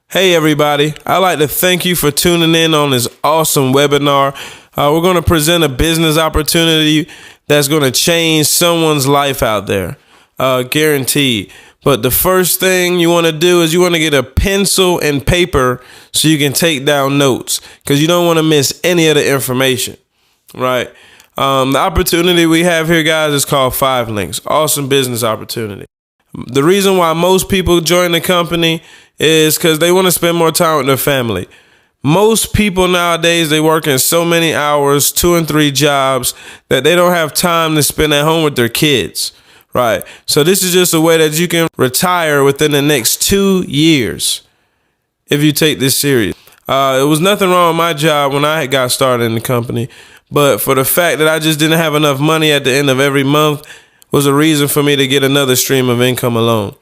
Hey everybody, I'd like to thank you for tuning in on this awesome webinar. We're going to present a business opportunity that's going to change someone's life out there, guaranteed. But the first thing you want to do is you want to get a pencil and paper so you can take down notes, because you don't want to miss any of the information, right? The opportunity we have here, guys, is called 5 Links. Awesome business opportunity. The reason why most people join the company is because they want to spend more time with their family. Most people nowadays, they work in so many hours, 2 and 3 jobs, that they don't have time to spend at home with their kids, right? So this is just a way that you can retire within the next 2 years if you take this serious. It was nothing wrong with my job when I got started in the company, but for the fact that I just didn't have enough money at the end of every month was a reason for me to get another stream of income alone.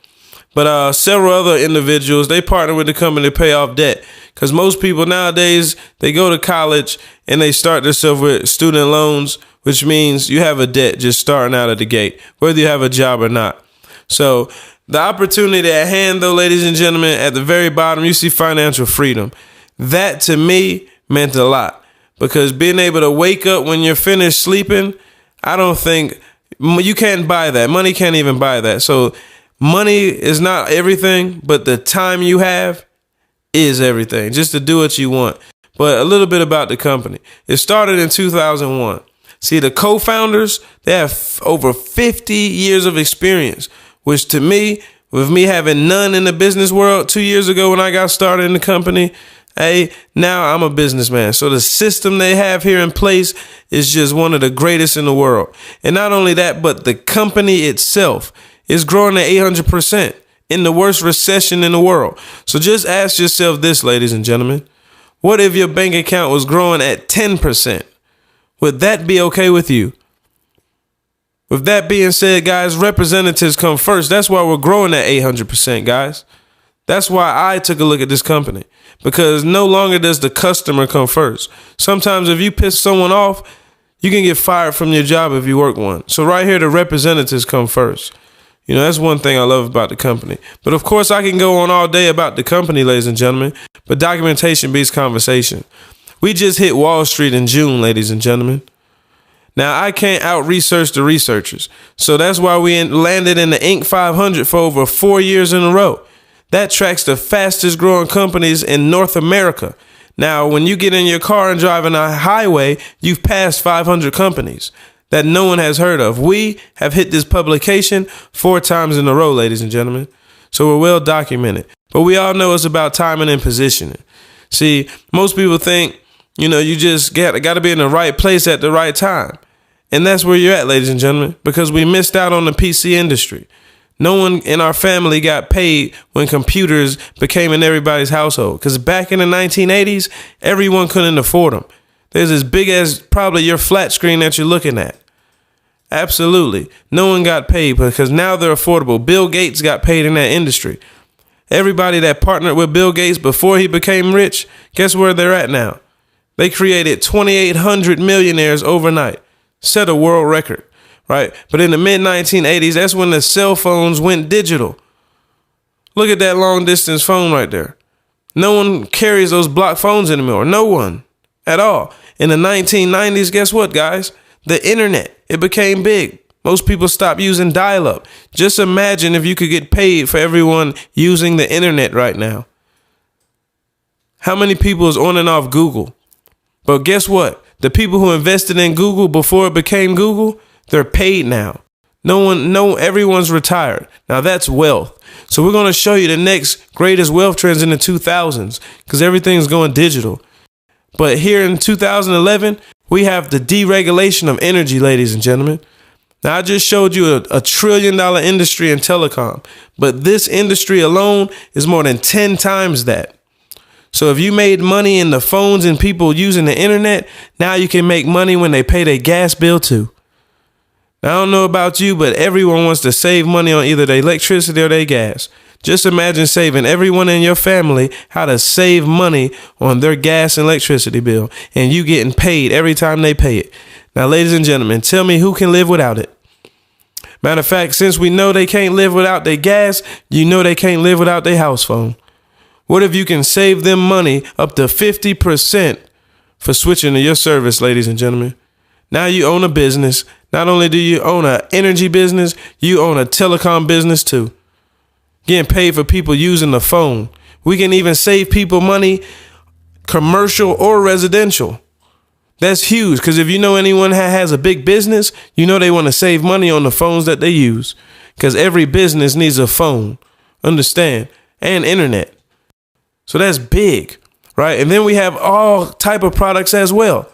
But several other individuals, they partner with the company to pay off debt, because most people nowadays, they go to college and they start themselves with student loans, which means you have a debt just starting out of the gate, whether you have a job or not. So the opportunity at hand, though, ladies and gentlemen, at the very bottom, you see financial freedom. That to me meant a lot, because being able to wake up when you're finished sleeping, I don't think you can't buy that. Money can't even buy that. So money is not everything, but the time you have is everything, just to do what you want. But a little bit about the company. It started in 2001. See, the co-founders, they have over 50 years of experience, which to me, with me having none in the business world 2 years ago when I got started in the company, now I'm a businessman. So the system they have here in place is just one of the greatest in the world. And not only that, but the company itself is growing at 800% in the worst recession in the world. So just ask yourself this, ladies and gentlemen. What if your bank account was growing at 10%? Would that be okay with you? With that being said, guys, representatives come first. That's why we're growing at 800%, guys. That's why I took a look at this company, because no longer does the customer come first. Sometimes if you piss someone off, you can get fired from your job if you work one. So right here, the representatives come first. You know, that's one thing I love about the company. But of course, I can go on all day about the company, ladies and gentlemen, but documentation beats conversation. We just hit Wall Street in June, ladies and gentlemen. Now, I can't out-research the researchers. So that's why we landed in the Inc. 500 for over 4 years in a row. That tracks the fastest growing companies in North America. Now, when you get in your car and drive on a highway, you've passed 500 companies that no one has heard of. We have hit this publication 4 times in a row, ladies and gentlemen. So we're well documented. But we all know it's about timing and positioning. See, most people think, you just got to be in the right place at the right time. And that's where you're at, ladies and gentlemen, because we missed out on the PC industry. No one in our family got paid when computers became in everybody's household, because back in the 1980s, everyone couldn't afford them. There's as big as probably your flat screen that you're looking at. Absolutely. No one got paid, because now they're affordable. Bill Gates got paid in that industry. Everybody that partnered with Bill Gates before he became rich, guess where they're at now? They created 2,800 millionaires overnight. Set a world record. Right. But in the mid-1980s, that's when the cell phones went digital. Look at that long distance phone right there. No one carries those block phones anymore. No one at all. In the 1990s, guess what, guys? The internet, it became big. Most people stopped using dial-up. Just imagine if you could get paid for everyone using the internet right now. How many people is on and off Google? But guess what? The people who invested in Google before it became Google, they're paid now. Everyone's retired. Now that's wealth. So we're going to show you the next greatest wealth trends in the 2000s, because everything's going digital. But here in 2011, we have the deregulation of energy, ladies and gentlemen. Now I just showed you a $1 trillion industry in telecom, but this industry alone is more than 10 times that. So if you made money in the phones and people using the internet, now you can make money when they pay their gas bill too. Now, I don't know about you, but everyone wants to save money on either their electricity or their gas. Just imagine saving everyone in your family how to save money on their gas and electricity bill, and you getting paid every time they pay it. Now, ladies and gentlemen, tell me who can live without it. Matter of fact, since we know they can't live without their gas, you know they can't live without their house phone. What if you can save them money up to 50% for switching to your service, ladies and gentlemen? Now you own a business. Not only do you own an energy business, you own a telecom business too. Getting paid for people using the phone. We can even save people money, commercial or residential. That's huge, because if you know anyone that has a big business, you know they want to save money on the phones that they use, because every business needs a phone, understand, and internet. So that's big, right? And then we have all type of products as well.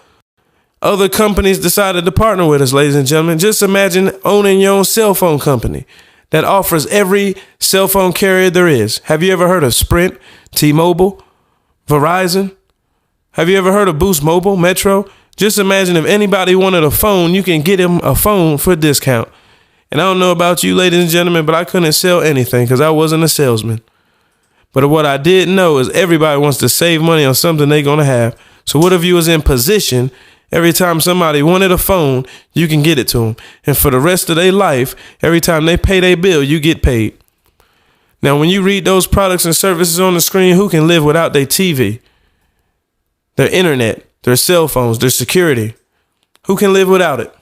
Other companies decided to partner with us, ladies and gentlemen. Just imagine owning your own cell phone company that offers every cell phone carrier there is. Have you ever heard of Sprint, T-Mobile, Verizon? Have you ever heard of Boost Mobile, Metro? Just imagine if anybody wanted a phone, you can get them a phone for a discount. And I don't know about you, ladies and gentlemen, but I couldn't sell anything because I wasn't a salesman. But what I did know is everybody wants to save money on something they're going to have. So what if you was in position, every time somebody wanted a phone, you can get it to them. And for the rest of their life, every time they pay their bill, you get paid. Now, when you read those products and services on the screen, who can live without their TV, their internet, their cell phones, their security? Who can live without it?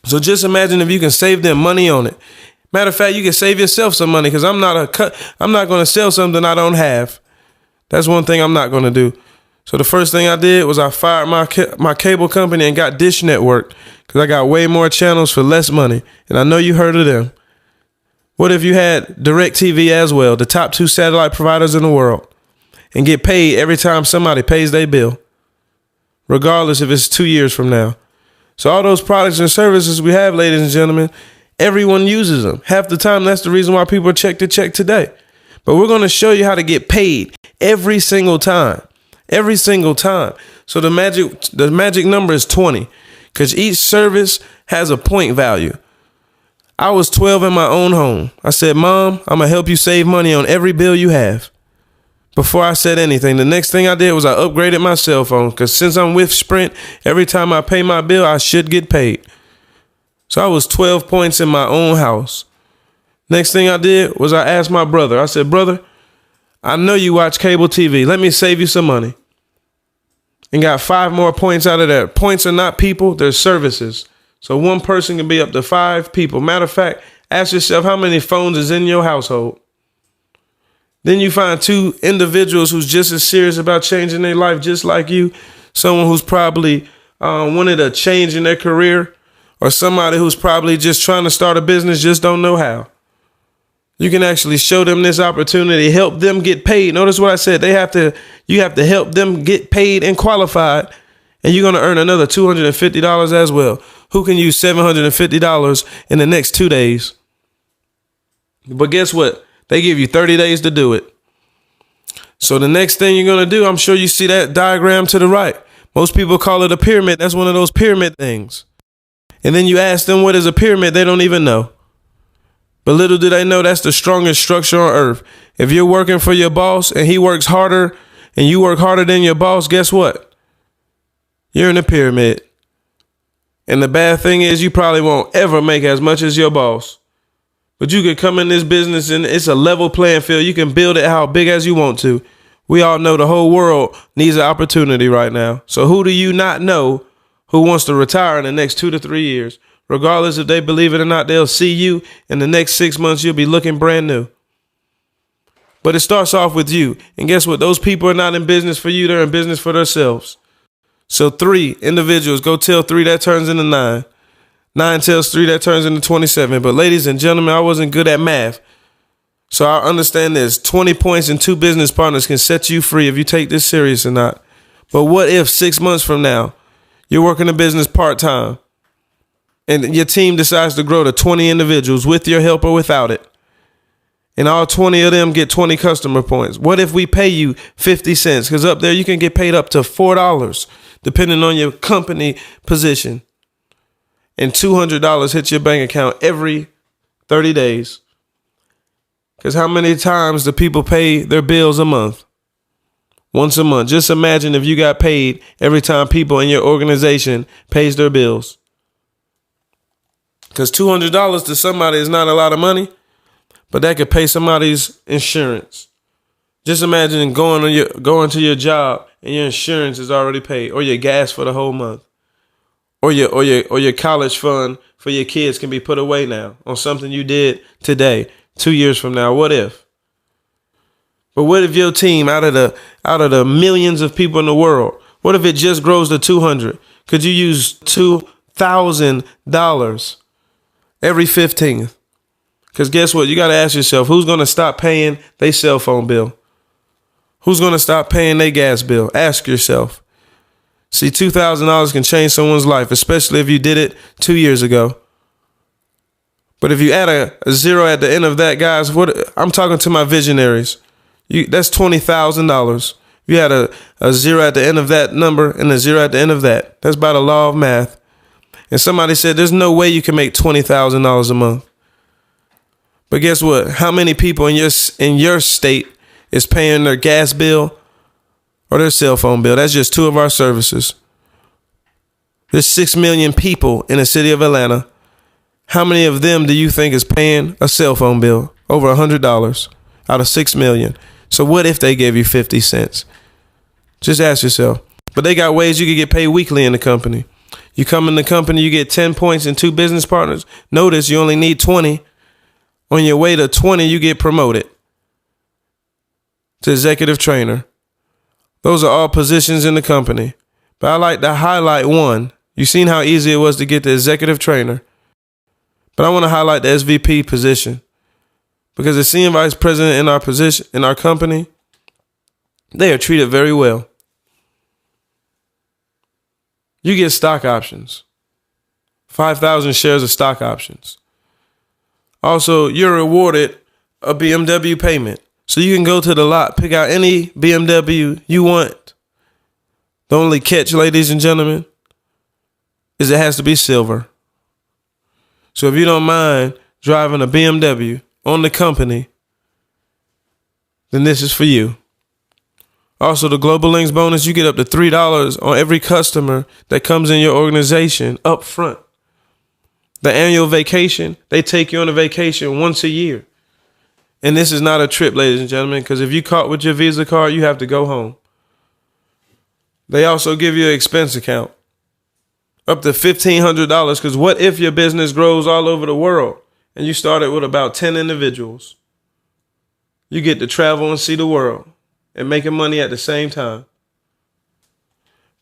So just imagine if you can save them money on it. Matter of fact, you can save yourself some money, because I'm not going to sell something I don't have. That's one thing I'm not going to do. So the first thing I did was I fired my cable company and got Dish Network, because I got way more channels for less money. And I know you heard of them. What if you had DirecTV as well, the top 2 satellite providers in the world, and get paid every time somebody pays their bill, regardless if it's 2 years from now? So all those products and services we have, ladies and gentlemen, everyone uses them. Half the time, that's the reason why people check to check today. But we're going to show you how to get paid every single time. Every single time. So the magic number is 20, because each service has a point value. I was 12 in my own home. I said, Mom, I'm going to help you save money on every bill you have. Before I said anything, the next thing I did was I upgraded my cell phone, because since I'm with Sprint, every time I pay my bill, I should get paid. So I was 12 points in my own house. Next thing I did was I asked my brother. I said, brother, I know you watch cable TV. Let me save you some money. And got 5 more points out of that. Points are not people, they're services. So one person can be up to 5 people. Matter of fact, ask yourself how many phones is in your household. Then you find 2 individuals who's just as serious about changing their life just like you. Someone who's probably wanted a change in their career, or somebody who's probably just trying to start a business, just don't know how. You can actually show them this opportunity, help them get paid. Notice what I said. You have to help them get paid and qualified, and you're going to earn another $250 as well. Who can use $750 in the next 2 days? But guess what? They give you 30 days to do it. So the next thing you're going to do, I'm sure you see that diagram to the right. Most people call it a pyramid. That's one of those pyramid things. And then you ask them what is a pyramid, they don't even know. But little do they know that's the strongest structure on earth. If you're working for your boss and he works harder and you work harder than your boss, guess what? You're in a pyramid. And the bad thing is you probably won't ever make as much as your boss. But you could come in this business and it's a level playing field. You can build it how big as you want to. We all know the whole world needs an opportunity right now. So who do you not know who wants to retire in the next 2 to 3 years? Regardless if they believe it or not, they'll see you in the next 6 months. You'll be looking brand new. But it starts off with you. And guess what? Those people are not in business for you. They're in business for themselves. So 3 individuals, go tell 3, that turns into 9. 9 tells 3, that turns into 27. But ladies and gentlemen, I wasn't good at math. So I understand this. 20 points and 2 business partners can set you free if you take this serious or not. But what if 6 months from now, you're working a business part-time and your team decides to grow to 20 individuals with your help or without it, and all 20 of them get 20 customer points? What if we pay you 50 cents? Because up there you can get paid up to $4, depending on your company position. And $200 hits your bank account every 30 days. Because how many times do people pay their bills a month? Once a month. Just imagine if you got paid every time people in your organization pays their bills. Because $200 to somebody is not a lot of money, but that could pay somebody's insurance. Just imagine going to your job and your insurance is already paid, or your gas for the whole month, or your college fund for your kids can be put away now on something you did today, 2 years from now. What if? But what if your team, out of the millions of people in the world, what if it just grows to 200? Could you use $2,000 every 15th? Because guess what? You got to ask yourself, who's going to stop paying their cell phone bill? Who's going to stop paying their gas bill? Ask yourself. See, $2,000 can change someone's life, especially if you did it 2 years ago. But if you add a zero at the end of that, guys, I'm talking to my visionaries. That's $20,000. You had a zero at the end of that number and a zero at the end of that. That's by the law of math. And somebody said there's no way you can make $20,000 a month. But guess what? How many people in your state is paying their gas bill or their cell phone bill? That's just two of our services. There's 6 million people in the city of Atlanta. How many of them do you think is paying a cell phone bill over $100 out of 6 million? So what if they gave you 50 cents? Just ask yourself. But they got ways you could get paid weekly in the company. You come in the company, you get 10 points and 2 business partners. Notice you only need 20. On your way to 20, you get promoted to executive trainer. Those are all positions in the company. But I like to highlight one. You've seen how easy it was to get the executive trainer. But I want to highlight the SVP position. Because the senior vice president in our company, they are treated very well. You get stock options. 5,000 shares of stock options. Also, you're rewarded a BMW payment. So you can go to the lot, pick out any BMW you want. The only catch, ladies and gentlemen, is it has to be silver. So if you don't mind driving a BMW on the company, then this is for you. Also, the Global Links bonus, you get up to $3 on every customer that comes in your organization up front. The annual vacation, they take you on a vacation once a year. And this is not a trip, ladies and gentlemen, because if you caught with your Visa card, you have to go home. They also give you an expense account up to $1,500, because what if your business grows all over the world and you started with about 10 individuals? You get to travel and see the world and making money at the same time.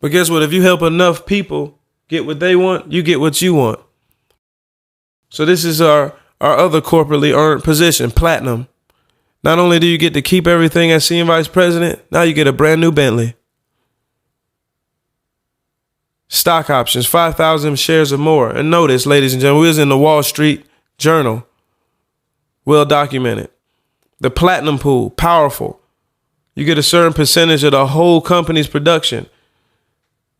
But guess what? If you help enough people get what they want, you get what you want. So this is our other corporately earned position, platinum. Not only do you get to keep everything as senior vice president, now you get a brand new Bentley. Stock options, 5,000 shares or more. And notice, ladies and gentlemen, we was in the Wall Street Journal. Well documented. The platinum pool, powerful. You get a certain percentage of the whole company's production.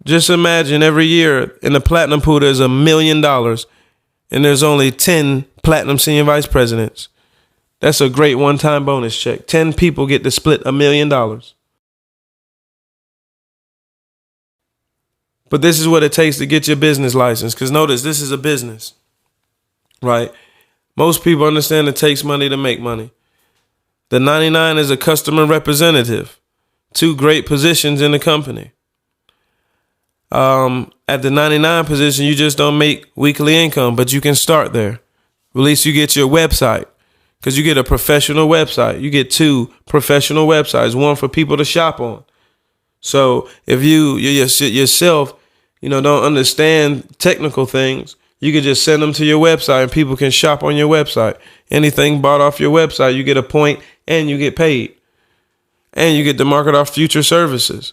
Just imagine every year in the platinum pool, there's $1 million. And there's only 10 platinum senior vice presidents. That's a great one-time bonus check. 10 people get to split $1 million. But this is what it takes to get your business license. Because notice, this is a business, right? Most people understand it takes money to make money. The 99 is a customer representative. 2 great positions in the company. At the 99 position, you just don't make weekly income, but you can start there. At least you get your website, because you get a professional website. You get 2 professional websites, one for people to shop on. So if you yourself, don't understand technical things, you can just send them to your website and people can shop on your website. Anything bought off your website, you get a point and you get paid. And you get to market off future services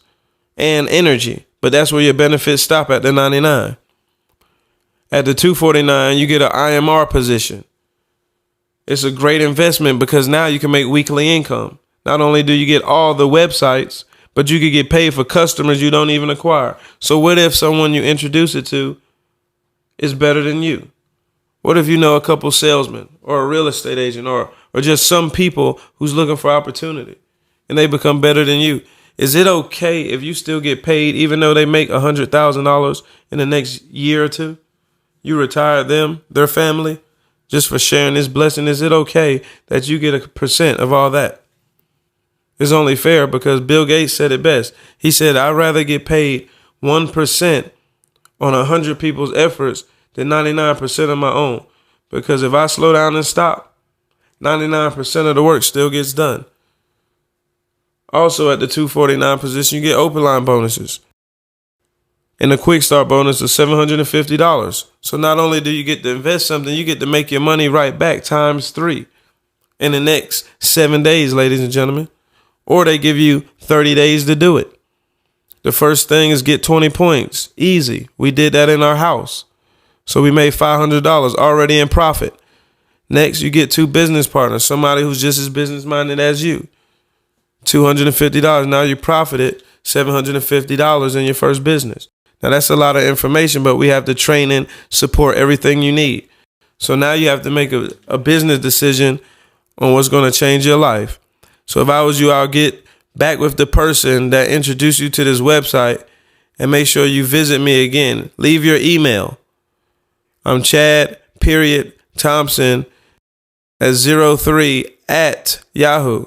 and energy. But that's where your benefits stop at the 99. At the 249, you get an IMR position. It's a great investment because now you can make weekly income. Not only do you get all the websites, but you could get paid for customers you don't even acquire. So what if someone you introduce it to is better than you? What if you know a couple salesmen or a real estate agent or just some people who's looking for opportunity and they become better than you? Is it okay if you still get paid even though they make $100,000 in the next year or two? You retire them, their family, just for sharing this blessing. Is it okay that you get a % of all that? It's only fair because Bill Gates said it best. He said, I'd rather get paid 1% on 100 people's efforts than 99% of my own. Because if I slow down and stop, 99% of the work still gets done. Also at the 249 position, you get open line bonuses. And a quick start bonus of $750. So not only do you get to invest something, you get to make your money right back times 3 in the next 7 days, ladies and gentlemen. Or they give you 30 days to do it. The first thing is get 20 points. Easy. We did that in our house. So we made $500 already in profit. Next, you get 2 business partners, somebody who's just as business-minded as you. $250. Now you profited $750 in your first business. Now that's a lot of information, but we have to train and support everything you need. So now you have to make a business decision on what's going to change your life. So if I was you, I'll get back with the person that introduced you to this website and make sure you visit me again. Leave your email. I'm Chad.Thompson at 03 at Yahoo.